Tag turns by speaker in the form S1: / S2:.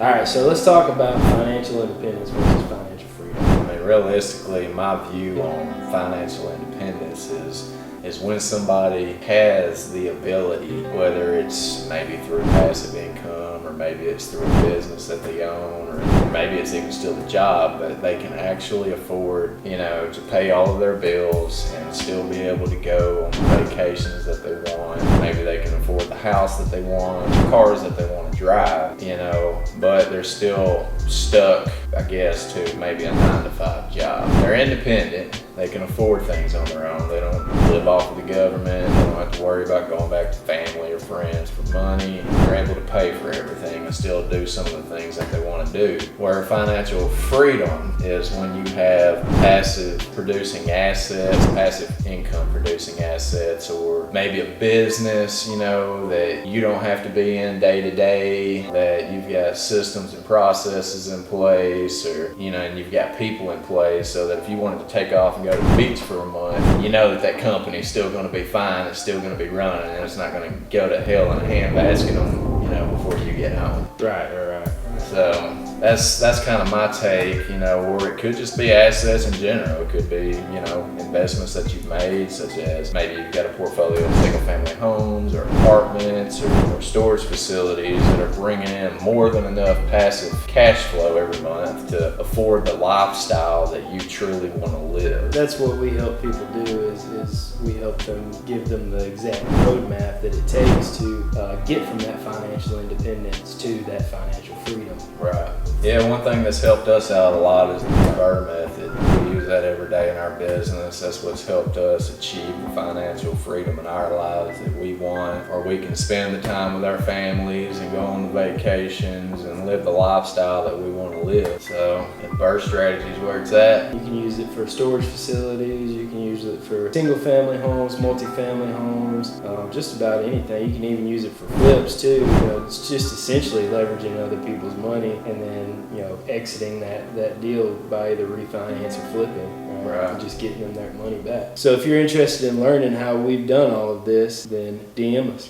S1: All right, so let's talk about financial independence versus financial freedom.
S2: I mean, realistically, my view on financial independence is when somebody has the ability, whether it's maybe through passive income or maybe it's through a business that they own or maybe it's even still a job, but they can actually afford, to pay all of their bills and still be able to go on the vacations that they want. Maybe they can afford the house that they want, the cars that they want to drive, but they're still stuck, I guess, to maybe a 9-to-5 job. They're independent. They can afford things on their own. They don't live off of the government. They don't have to worry about going back to family or friends for money. They're able to pay for everything and still do some of the things that they want to do. Where financial freedom is when you have passive producing assets, passive income producing assets, or maybe a business, that you don't have to be in day to day, that you've got systems and processes in place, or, and you've got people in place so that if you wanted to take off and go to the beach for a month, you know that company's still going to be fine, it's still going to be running, and it's not going to go to hell in a handbasket before you get home.
S1: Right.
S2: So that's kind of my take, or it could just be assets in general. It could be, investments that you've made, such as maybe you've got a portfolio of single family homes or apartments or storage facilities that are bringing in more than enough passive cash flow every month to afford the lifestyle that you truly want to live.
S1: That's what we help people do is we help them, give them the exact roadmap that it takes to get from that financial independence to that financial freedom.
S2: Right. Yeah, one thing that's helped us out a lot is the convert method. We use that every day in our business. That's what's helped us achieve the financial freedom in our lives that we want, or we can spend the time with our families and go on the vacations and live the lifestyle that we want to live. So, convert strategy is where it's at.
S1: You can use it for storage facilities, you can use it for single family homes, multi-family homes, just about anything. You can even use it for flips too. It's just essentially leveraging other people's money and then, exiting that deal by either refinance or flipping,
S2: right,
S1: and just getting them their money back. So if you're interested in learning how we've done all of this, then DM us.